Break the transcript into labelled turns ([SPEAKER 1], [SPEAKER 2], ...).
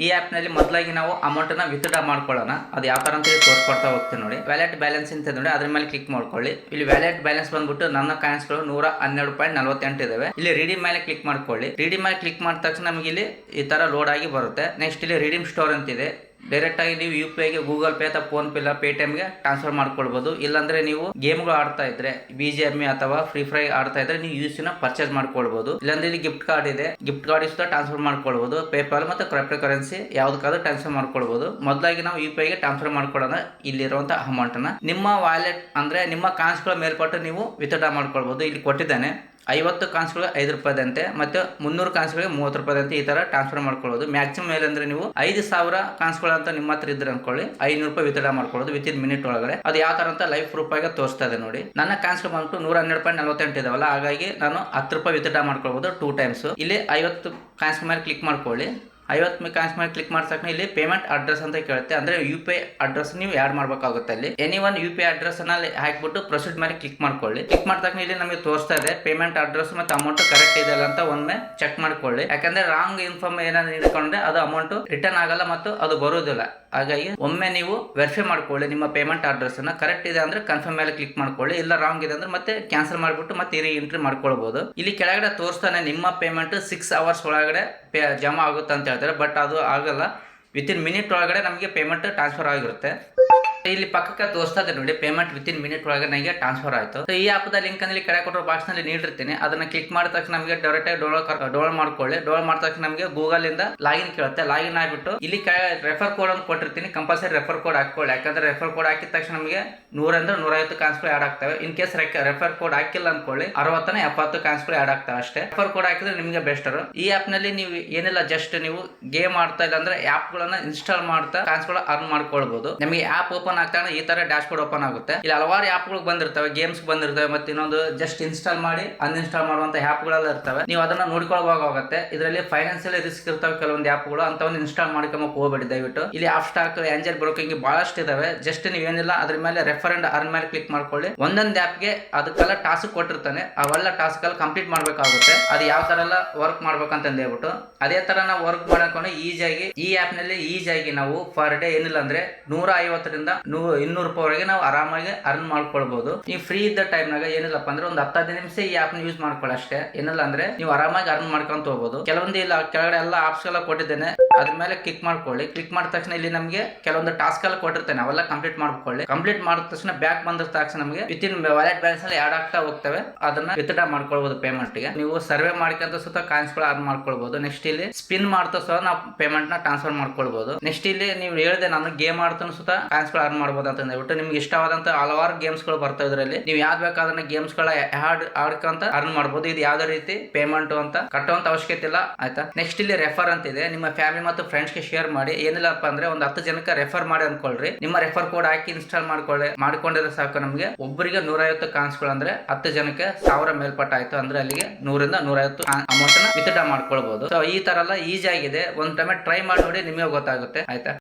[SPEAKER 1] ಈ ಆ್ಯಪ್ ನಲ್ಲಿ ಮೊದಲಾಗಿ ನಾವು ಅಮೌಂಟ್ ನ ವಿತ್ಡ್ರಾ ಮಾಡ್ಕೊಳ್ಳೋಣ. ಅದು ಯಾವ ತರ ಅಂತ ತೋರಿಸ್ಕೊಡ್ತಾ ಹೋಗ್ತೀನಿ ನೋಡಿ. ವ್ಯಾಲೆಟ್ ಬ್ಯಾಲೆನ್ಸ್ ಅಂತ ನೋಡಿ, ಅದ್ರ ಮೇಲೆ ಕ್ಲಿಕ್ ಮಾಡ್ಕೊಳ್ಳಿ. ಇಲ್ಲಿ ವ್ಯಾಲೆಟ್ ಬ್ಯಾಲೆನ್ಸ್ ಬಂದ್ಬಿಟ್ಟು ನನ್ನ ಕಾಯಿನ್ಸ್ ಗಳು 112.48 ಇದಾವೆ. ಇಲ್ಲಿ ರೀಡಿಂಗ್ ಮೇಲೆ ಕ್ಲಿಕ್ ಮಾಡ್ಕೊಳ್ಳಿ. ರೀಡಿಂಗ್ ಮೇಲೆ ಕ್ಲಿಕ್ ಮಾಡಿದ ತಕ್ಷಣ ನಮಗೆ ಇಲ್ಲಿ ಈ ತರ ಲೋಡ್ ಆಗಿ ಬರುತ್ತೆ. ನೆಕ್ಸ್ಟ್ ಇಲ್ಲಿ ರೀಡಿಂಗ್ ಸ್ಟೋರ್ ಅಂತಿದೆ. ಡೈರೆಕ್ಟ್ ಆಗಿ ನೀವು UPI ಗೆ, ಗೂಗಲ್ ಪೇ ಅಥವಾ ಫೋನ್ ಪೇ ಇಲ್ಲ ಪೇಟಿಎಂ ಗೆ ಟ್ರಾನ್ಸ್ಫರ್ ಮಾಡ್ಕೊಳ್ಬಹುದು. ಇಲ್ಲಾಂದ್ರೆ ನೀವು ಗೇಮ್ಗಳು ಆಡ್ತಾ ಇದ್ರೆ BGMI ಅಥವಾ ಫ್ರೀ ಫೈರ್ ಆಡ್ತಾ ಇದ್ರೆ ನೀವು UC ನ ಪರ್ಚೇಸ್ ಮಾಡ್ಕೊಳ್ಬಹುದು. ಇಲ್ಲಾಂದ್ರೆ ಇಲ್ಲಿ ಗಿಫ್ಟ್ ಕಾರ್ಡ್ ಇದೆ, ಗಿಫ್ಟ್ ಕಾರ್ಡ್ ಇಷ್ಟ ಟ್ರಾನ್ಸ್ಫರ್ ಮಾಡ್ಕೊಳ್ಬಹುದು. ಪೇಪಾಲ್ ಮತ್ತು ಕ್ರಿಪ್ಟೋ ಕರೆನ್ಸಿ ಯಾವ್ದಕ್ಕಾದ್ರೂ ಟ್ರಾನ್ಸ್ಫರ್ ಮಾಡ್ಕೊಳ್ಬಹುದು. ಮೊದಲಾಗಿ ನಾವು UPI ಗೆ ಟ್ರಾನ್ಸ್ಫರ್ ಮಾಡ್ಕೊಳ್ಳೋಣ ಇಲ್ಲಿರುವಂತಹ ಅಮೌಂಟ್ ನ ನಿಮ್ಮ ವಾಲೆಟ್ ಅಂದ್ರೆ ನಿಮ್ಮ ಕಾಯಿನ್ಸ್ ಗಳ ಮೇಲ್ಪಟ್ಟು ನೀವು ವಿತ್ಡ್ರಾ ಮಾಡ್ಕೊಳ್ಬಹುದು. ಇಲ್ಲಿ ಕೊಟ್ಟಿದ್ದಾನೆ 50 ಕಾಯಿನ್ಸ್ಗಳು ₹5 ಮತ್ತೆ 300 ಕಾಯಿನ್ಸ್ಗಳಿಗೆ ₹30 ಈ ತರ ಟ್ರಾನ್ಸ್ಫರ್ ಮಾಡ್ಕೊಳ್ಳೋದು. ಮ್ಯಾಕ್ಸಿಮಮ್ ಮೇಲೆ ಅಂದ್ರೆ ನೀವು 5000 ಕಾಯಿನ್ಸ್ಗಳು ಅಂತ ನಿಮ್ಮ ಹತ್ರ ಇದ್ರೆ ಅನ್ಕೊಳ್ಳಿ, ₹500 ವಿತ್ಡ್ರಾ ಮಾಡ್ಕೊಳ್ಳೋದು ವಿತ್ ಇನ್ ಮಿನಿಟ್ ಒಳಗಡೆ. ಅದು ಯಾವ ತರ ಅಂತ ಲೈವ್ ಪ್ರೂಫ್ ಆಗಿ ತೋರಿಸ್ತಾ ಇದೆ ನೋಡಿ. ನನ್ನ ಕಾಯಿನ್ಸ್ಗಳು ಬಂದ್ಬಿಟ್ಟು 112.48 ಇದಾವಲ್ಲ, ಹಾಗಾಗಿ ನಾನು ₹10 ವಿತ್ಡ್ರಾ ಮಾಡ್ಕೊಳ್ಬಹುದು 2 ಟೈಮ್ಸ್. ಇಲ್ಲಿ 50 ಕಾಯಿನ್ಸ್ ಮೇಲೆ ಕ್ಲಿಕ್ ಮಾಡ್ಕೊಳ್ಳಿ. 50 ಕಾಯಿನ್ಸ್ ಮೇಲೆ ಕ್ಲಿಕ್ ಮಾಡಿದ ತಕ್ಷಣ ಇಲ್ಲಿ ಪೇಮೆಂಟ್ ಅಡ್ರೆಸ್ ಅಂತ ಕೇಳುತ್ತೆ. ಅಂದ್ರೆ UPI ಅಡ್ರೆಸ್ ನೀವು ಆಡ್ ಮಾಡಬೇಕಾಗುತ್ತೆ. ಅಲ್ಲಿ ಎನಿ ಒನ್ UPI ಅಡ್ರೆಸ್ ಅನ್ನ ಹಾಕ್ಬಿಟ್ಟು ಪ್ರೊಸೀಡ್ ಮೇಲೆ ಕ್ಲಿಕ್ ಮಾಡ್ಕೊಳ್ಳಿ. ಕ್ಲಿಕ್ ಮಾಡಿದ ತಕ್ಷಣ ಇಲ್ಲಿ ನಮಗೆ ತೋರಿಸ್ತಾ ಇದೆ ಪೇಮೆಂಟ್ ಅಡ್ರೆಸ್ ಮತ್ತೆ ಅಮೌಂಟ್ ಕರೆಕ್ಟ್ ಇದೆ ಅಂತ ಒಮ್ಮೆ ಚೆಕ್ ಮಾಡ್ಕೊಳ್ಳಿ. ಯಾಕಂದ್ರೆ ರಾಂಗ್ ಇನ್ಫಾರ್ಮೇಶನ್ ಏನಾದ್ರು ನೀಡಿಕೊಂಡ್ರೆ ಅದು ಅಮೌಂಟ್ ರಿಟರ್ನ್ ಆಗಲ್ಲ ಮತ್ತು ಅದು ಬರುವುದಿಲ್ಲ. ಹಾಗಾಗಿ ಒಮ್ಮೆ ನೀವು ವೆರಿಫೈ ಮಾಡ್ಕೊಳ್ಳಿ ನಿಮ್ಮ ಪೇಮೆಂಟ್ ಅಡ್ರೆಸ್ ಅನ್ನ. ಕರೆಕ್ಟ್ ಇದೆ ಅಂದ್ರೆ ಕನ್ಫರ್ಮ್ ಮೇಲೆ ಕ್ಲಿಕ್ ಮಾಡ್ಕೊಳ್ಳಿ. ಇಲ್ಲ ರಾಂಗ್ ಇದೆ ಅಂದ್ರೆ ಮತ್ತೆ ಕ್ಯಾನ್ಸಲ್ ಮಾಡ್ಬಿಟ್ಟು ಮತ್ತೆ ರೀ ಎಂಟ್ರಿ ಮಾಡ್ಕೊಳ್ಬಹುದು. ಇಲ್ಲಿ ಕೆಳಗಡೆ ತೋರಿಸ್ತಾನೆ ನಿಮ್ಮ ಪೇಮೆಂಟ್ 6 ಅವರ್ಸ್ ಒಳಗಡೆ ಜಮಾ ಆಗುತ್ತೆ ಅಂತ ಹೇಳ್ತಾರೆ. ಬಟ್ ಅದು ಆಗಲ್ಲ, ವಿತ್ ಇನ್ ಮಿನಿಟ್ ಒಳಗಡೆ ನಮಗೆ ಪೇಮೆಂಟ್ ಟ್ರಾನ್ಸ್ಫರ್ ಆಗಿರುತ್ತೆ. ಇಲ್ಲಿ ಪಕ್ಕಕ್ಕೆ ತೋರಿಸ್ತಾ ಇದೆ ನೋಡಿ, ಪೇಮೆಂಟ್ ವಿತ್ ಇನ್ ಮಿನಿಟ್ ಒಳಗೆ ನನಗೆ ಟ್ರಾನ್ಸ್ಫರ್ ಆಯಿತು. ಈ ಆ್ಯಪ್ದ ಲಿಂಕ್ ಅಲ್ಲಿ ಕೆಳಗೆ ಕೊಟ್ಟಿರೋ ಬಾಕ್ಸ್ ನಲ್ಲಿ ನೀಡಿರ್ತೀನಿ. ಅದನ್ನ ಕ್ಲಿಕ್ ಮಾಡಿದ ತಕ್ಷಣ ನಮಗೆ ಡೈರೆಕ್ಟ್ ಆಗಿ ಡೌನ್ಲೋಡ್ ಮಾಡ್ಕೊಳ್ಳಿ. ಡೌನ್ಲೋಡ್ ಮಾಡಿದ ತಕ್ಷಣ ನಮಗೆ ಗೂಗಲ್ ಇಂದ ಲಾಗಿನ್ ಕೇಳುತ್ತೆ. ಲಾಗಿನ್ ಆಗಿಬಿಟ್ಟು ಇಲ್ಲಿ ರೆಫರ್ ಕೋಡ್ ಅಂತ ಕೊಟ್ಟಿರ್ತೀನಿ, ಕಂಪಲ್ಸರಿ ರೆಫರ್ ಕೋಡ್ ಹಾಕೊಳ್ಳಿ. ಯಾಕಂದ್ರೆ ರೆಫರ್ ಕೋಡ್ ಹಾಕಿದ ತಕ್ಷಣ ನಮಗೆ 100-150 ಕಾಯಿನ್ಸ್ಗಳು ಆಡ್ ಆಗ್ತವೆ. ಇನ್ ಕೇಸ್ ರೆಫರ್ ಕೋಡ್ ಹಾಕಿಲ್ಲ ಅನ್ಕೊಳ್ಳಿ 60-70 ಕಾಯಿನ್ಸ್ಗಳು ಆಡ್ ಆಗ್ತವೆ ಅಷ್ಟೇ. ರೆಫರ್ ಕೋಡ್ ಹಾಕಿದ್ರೆ ನಿಮಗೆ ಬೆಸ್ಟರ್. ಈ ಆ್ಯಪ್ ನಲ್ಲಿ ನೀವು ಏನಿಲ್ಲ, ಜಸ್ಟ್ ನೀವು ಗೇಮ್ ಆಡ್ತಾ ಇಲ್ಲ ಅಂದ್ರೆ ಆ್ಯಪ್ ಗಳನ್ನ ಇನ್ಸ್ಟಾಲ್ ಮಾಡ್ತಾ ಕಾಯಿನ್ಸ್ಗಳು ಅರ್ನ್ ಮಾಡ್ಕೊಳ್ಬಹುದು. ನಿಮಗೆ ಆ್ಯಪ್ ಓಪನ್ ಆಗ್ತಾನೆ ಈ ತರ ಡ್ಯಾಶ್ ಬೋರ್ಡ್ ಓಪನ್ ಆಗುತ್ತೆ. ಇಲ್ಲಿ ಹಲವಾರು ಆ್ಯಪ್ ಗಳು ಬಂದಿರ್ತವೆ, ಗೇಮ್ಸ್ ಬಂದಿರ್ತವೆ, ಮತ್ತೆ ಇನ್ನೊಂದು ಜಸ್ಟ್ ಇನ್ಸ್ಟಾಲ್ ಮಾಡಿ ಅನ್ಇನ್ಸ್ಟಾಲ್ ಮಾಡುವಂತ ಆ್ಯಪ್ ಗಳೆಲ್ಲ ಇರ್ತವೆ. ನೀವು ಅದನ್ನ ನೋಡ್ಕೊಳ್ಬೇಕಾಗುತ್ತೆ. ಇದರಲ್ಲಿ ಫೈನಾನ್ಸಿಯಲ್ ರಿಸ್ಕ್ ಇರ್ತವೆ ಕೆಲವೊಂದು ಆ್ಯಪ್ ಗಳು, ಅಂತ ಒಂದು ಇನ್ಸ್ಟಾಲ್ ಮಾಡ್ಕೊಂಬಕ್ ಹೋಗಬೇಡಿ ದಯವಿಟ್ಟು. ಇಲ್ಲಿ ಆಫ್ ಸ್ಟಾಕ್, ಏಂಜಲ್ ಬ್ರೋಕಿಂಗ್ ಬಹಳಷ್ಟು ಇದಾವೆ. ಜಸ್ಟ್ ನೀವೇನಿಲ್ಲ ಅದ್ರ ಮೇಲೆ ರೆಫರ್ ಅಂಡ್ ಅರ್ನ್ ಮೇಲೆ ಕ್ಲಿಕ್ ಮಾಡ್ಕೊಳ್ಳಿ. ಒಂದೊಂದು ಆ್ಯಪ್ಗೆ ಅದಕ್ಕೆಲ್ಲ ಟಾಸ್ಕ್ ಕೊಟ್ಟಿರ್ತಾನೆ, ಅವೆಲ್ಲ ಟಾಸ್ಕ್ ಎಲ್ಲ ಕಂಪ್ಲೀಟ್ ಮಾಡ್ಬೇಕಾಗುತ್ತೆ. ಅದು ಯಾವ ತರ ಎಲ್ಲ ವರ್ಕ್ ಮಾಡ್ಬೇಕಂತ ಹೇಳ್ಬಿಟ್ಟು ಅದೇ ತರ ನಾವು ವರ್ಕ್ ಮಾಡ್ಕೊಂಡು ಈಜಿಯಾಗಿ ಈ ಆ್ಯಪ್ ನಲ್ಲಿ ಈಜಿಯಾಗಿ ನಾವು ಫರ್ ಡೇ ಏನಿಲ್ಲ ಅಂದ್ರೆ 150ರಿಂದ 200 ವರೆಗೆ ನಾವು ಆರಾಮಾಗಿ ಅರ್ನ್ ಮಾಡ್ಕೊಳ್ಬಹುದು. ನೀವು ಫ್ರೀ ಇದ್ದ ಟೈಮ್ ನಾಗ ಏನಿಲ್ಲಪ್ಪ ಅಂದ್ರೆ ಒಂದು 10-15 ನಿಮಿಷ ಈ ಆಪ್ ಯೂಸ್ ಮಾಡ್ಕೊಳ್ಳಿ ಅಷ್ಟೇ. ಏನಿಲ್ಲ ಅಂದ್ರೆ ನೀವು ಆರಾಮಾಗಿ ಅರ್ನ್ ಮಾಡ್ಕೊಂತ ಹೋಗ್ಬೋದು. ಕೆಲವೊಂದು ಇಲ್ಲ ಕೆಳಗಡೆ ಎಲ್ಲ ಆಪ್ಸ್ ಎಲ್ಲ ಕೊಟ್ಟಿದ್ದೇನೆ, ಅದ್ರ ಮೇಲೆ ಕ್ಲಿಕ್ ಮಾಡ್ಕೊಳ್ಳಿ. ಕ್ಲಿಕ್ ಮಾಡಿದ ತಕ್ಷಣ ಇಲ್ಲಿ ನಮಗೆ ಕೆಲವೊಂದು ಟಾಸ್ಕ್ ಎಲ್ಲ ಕೊಟ್ಟಿರ್ತೇನೆ, ಅವೆಲ್ಲ ಕಂಪ್ಲೀಟ್ ಮಾಡ್ಕೊಳ್ಳಿ. ಕಂಪ್ಲೀಟ್ ಮಾಡಿದ ತಕ್ಷಣ ಬ್ಯಾಕ್ ಬಂದ ತಕ್ಷಣ ನಮಗೆ ವಿತ್ ಇನ್ ವ್ಯಾಲೆಟ್ ಬ್ಯಾಲೆನ್ಸ್ ಅಲ್ಲಿ ಆಡ್ ಆಗ್ತಾ ಹೋಗ್ತವೆ. ಅದನ್ನ ವಿತ್ಡ್ರಾ ಮಾಡ್ಕೊಳ್ಬಹುದು ಪೇಮೆಂಟ್ ಗೆ. ನೀವು ಸರ್ವೆ ಮಾಡ್ಕೊಂತ ಸುತ್ತ ಕಾಯಿನ್ಸ್ ಗಳು ಅರ್ನ್ ಮಾಡ್ಕೊಳ್ಬಹುದು. ನೆಕ್ಸ್ಟ್ ಇಲ್ಲಿ ಸ್ಪಿನ್ ಮಾಡ್ತಾ ಸಹ ನಾವು ಪೇಮೆಂಟ್ ನ ಟ್ರಾನ್ಸ್ಫರ್ ಮಾಡ್ಕೊಳ್ಬಹುದು. ನೆಕ್ಸ್ಟ್ ಇಲ್ಲಿ ನೀವು ಹೇಳಿದೆ ನಾನು ಗೇಮ್ ಆಡ್ತಾನು ಸುತ್ತ ಕಾಯಿನ್ಸ್ ಗಳು ಅರ್ನ್ ಮಾಡಬಹುದು ಅಂತ ಹೇಳ್ಬಿಟ್ಟು ನಿಮ್ಗೆ ಇಷ್ಟವಾದಂತ ಹಲವಾರು ಗೇಮ್ಸ್ ಗಳು ಬರ್ತಾ ಇದ್ರಲ್ಲಿ ನೀವು ಯಾವ್ದು ಬೇಕಾದ್ರೆ ಗೇಮ್ಸ್ ಗಳ ಆಡ್ಕೊಂತ ಅರ್ನ್ ಮಾಡಬಹುದು. ಇದು ಯಾವ್ದೇ ರೀತಿ ಪೇಮೆಂಟ್ ಅಂತ ಕಟ್ಟುವಂತ ಅವಶ್ಯಕತೆ ಇಲ್ಲ, ಆಯ್ತಾ. ನೆಕ್ಸ್ಟ್ ಇಲ್ಲಿ ರೆಫರ್ ಅಂತಿದೆ. ನಿಮ್ಮ ಫ್ಯಾಮಿಲಿ ಮತ್ತು ಫ್ರೆಂಡ್ಸ್ ಗೆ ಶೇರ್ ಮಾಡಿ. ಏನಿಲ್ಲಪ್ಪ ಅಂದ್ರೆ ಒಂದು 10 ಜನಕ್ಕೆ ರೆಫರ್ ಮಾಡಿ ಅನ್ಕೊಳ್ರಿ. ನಿಮ್ಮ ರೆಫರ್ ಕೋಡ್ ಹಾಕಿ ಇನ್ಸ್ಟಾಲ್ ಮಾಡ್ಕೊಂಡಿದ್ರೆ ಸಾಕು. ನಮಗೆ ಒಬ್ಬರಿಗೆ 150 ಕಾಯಿನ್ಸ್ ಗಳು ಅಂದ್ರೆ 10 ಜನಕ್ಕೆ 1000 ಮೇಲ್ಪಟ್ಟ ಆಯ್ತು ಅಂದ್ರೆ ಅಲ್ಲಿಗೆ 100-150 ಅಮೌಂಟ್ ನ ವಿತ್ಡ್ರಾ ಮಾಡ್ಕೊಳ್ಬಹುದು. ಸೊ ಈ ತರ ಎಲ್ಲ ಈಜಿ ಆಗಿದೆ. ಒಂದ್ ಟೈಮ್ ಟ್ರೈ ಮಾಡಿ ನೋಡಿ, ನಿಮಗೆ ಗೊತ್ತಾಗುತ್ತೆ, ಆಯ್ತಾ.